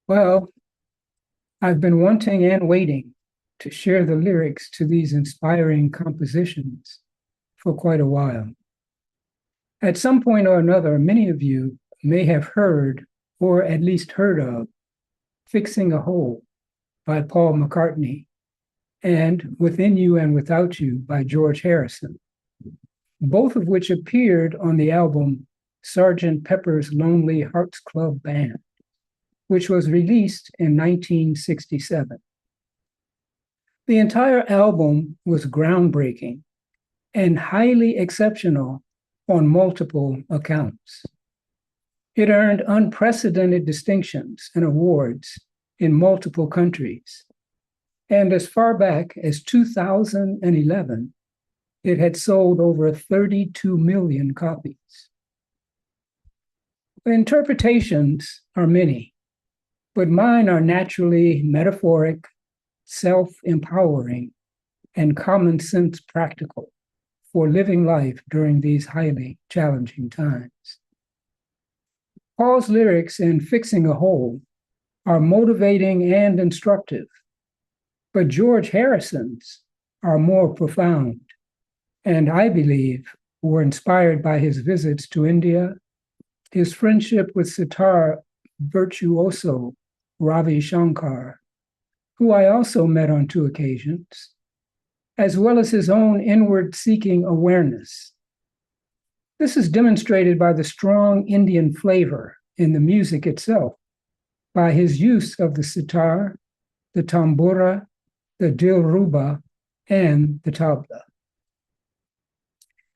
Well, I've been wanting and waiting to share the lyrics to these inspiring compositions for quite a while. At some point or another, many of you may have heard, or at least heard of, Fixing a Hole by Paul McCartney and Within You and Without You by George Harrison, both of which appeared on the album Sgt. Pepper's Lonely Hearts Club Band, which was released in 1967. The entire album was groundbreaking and highly exceptional on multiple accounts. It earned unprecedented distinctions and awards in multiple countries. And as far back as 2011, it had sold over 32 million copies. The interpretations are many, but mine are naturally metaphoric, self-empowering, and common sense practical for living life during these highly challenging times. Paul's lyrics in Fixing a Hole are motivating and instructive, but George Harrison's are more profound, and I believe were inspired by his visits to India, his friendship with sitar virtuoso Ravi Shankar, who I also met on 2 occasions, as well as his own inward-seeking awareness. This is demonstrated by the strong Indian flavor in the music itself, by his use of the sitar, the tambura, the dilruba, and the tabla.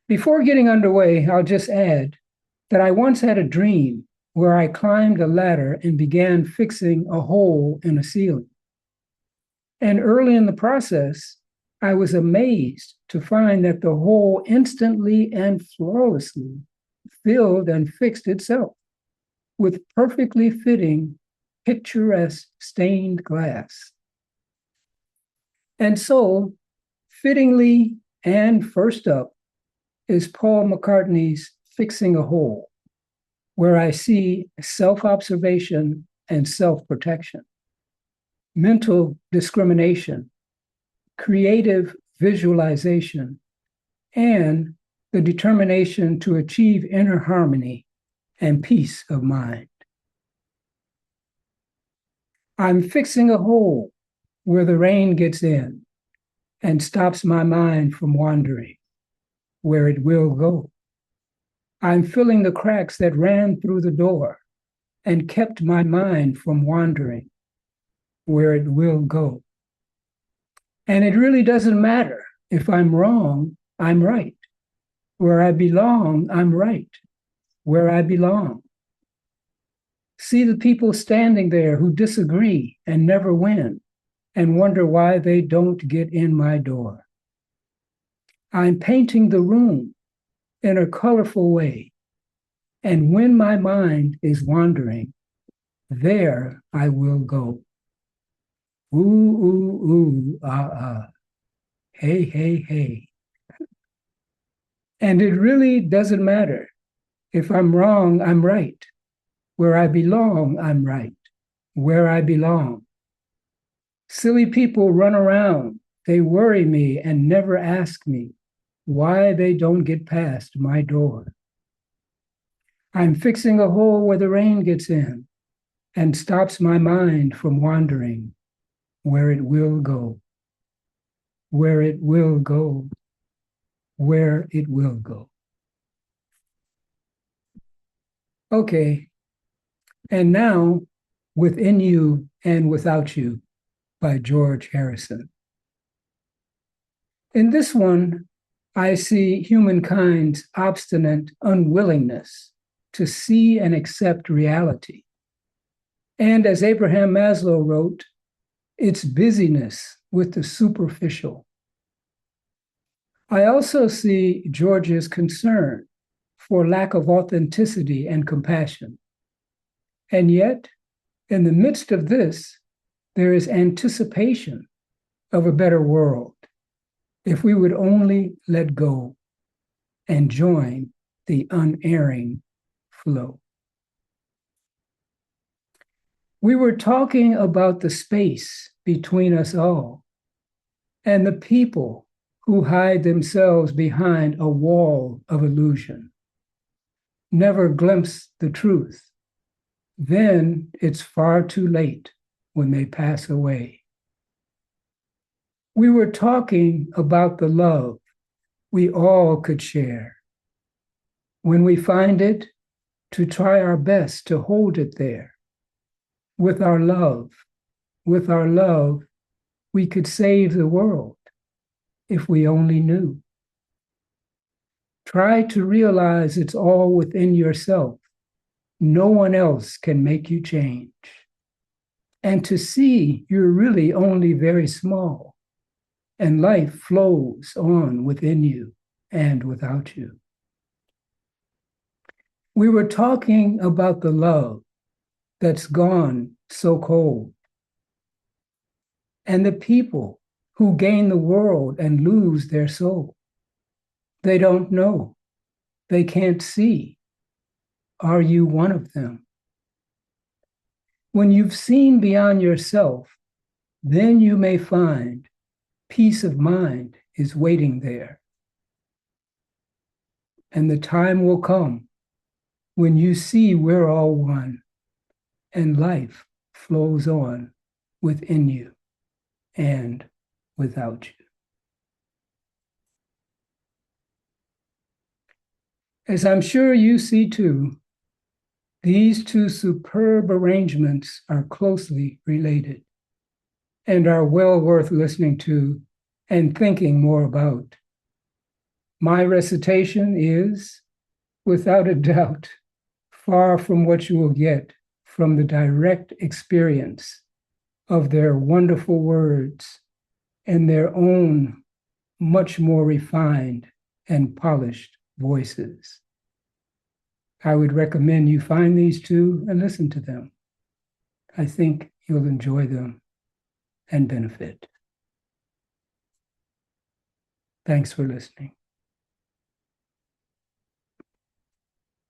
Before getting underway, I'll just add that I once had a dream where I climbed a ladder and began fixing a hole in a ceiling. And early in the process, I was amazed to find that the hole instantly and flawlessly filled and fixed itself with perfectly fitting, picturesque stained glass. And so, fittingly and first up is Paul McCartney's Fixing a Hole, where I see self-observation and self-protection, mental discrimination, creative visualization, and the determination to achieve inner harmony and peace of mind. I'm fixing a hole where the rain gets in and stops my mind from wandering, where it will go. I'm filling the cracks that ran through the door and kept my mind from wandering, where it will go. And it really doesn't matter if I'm wrong, I'm right. Where I belong, I'm right. Where I belong. See the people standing there who disagree and never win and wonder why they don't get in my door. I'm painting the room in a colorful way. And when my mind is wandering, there I will go. Ooh, ooh, ooh, ah, ah. Hey, hey, hey. And it really doesn't matter. If I'm wrong, I'm right. Where I belong, I'm right. Where I belong. Silly people run around. They worry me and never ask me why they don't get past my door. I'm fixing a hole where the rain gets in and stops my mind from wandering, where it will go. Where it will go. Where it will go. Okay, and now, Within You and Without You by George Harrison. In this one, I see humankind's obstinate unwillingness to see and accept reality. And as Abraham Maslow wrote, its busyness with the superficial. I also see George's concern for lack of authenticity and compassion. And yet, in the midst of this, there is anticipation of a better world if we would only let go and join the unerring flow. We were talking about the space between us all and the people who hide themselves behind a wall of illusion, never glimpse the truth. Then it's far too late when they pass away. We were talking about the love we all could share. When we find it, to try our best to hold it there. With our love, we could save the world if we only knew. Try to realize it's all within yourself. No one else can make you change. And to see you're really only very small, and life flows on within you and without you. We were talking about the love that's gone so cold, and the people who gain the world and lose their soul. They don't know. They can't see. Are you one of them? When you've seen beyond yourself, then you may find peace of mind is waiting there. And the time will come when you see we're all one and life flows on within you and without you. As I'm sure you see too, these two superb arrangements are closely related and are well worth listening to and thinking more about. My recitation is, without a doubt, far from what you will get from the direct experience of their wonderful words and their own much more refined and polished voices. I would recommend you find these two and listen to them. I think you'll enjoy them and benefit. Thanks for listening.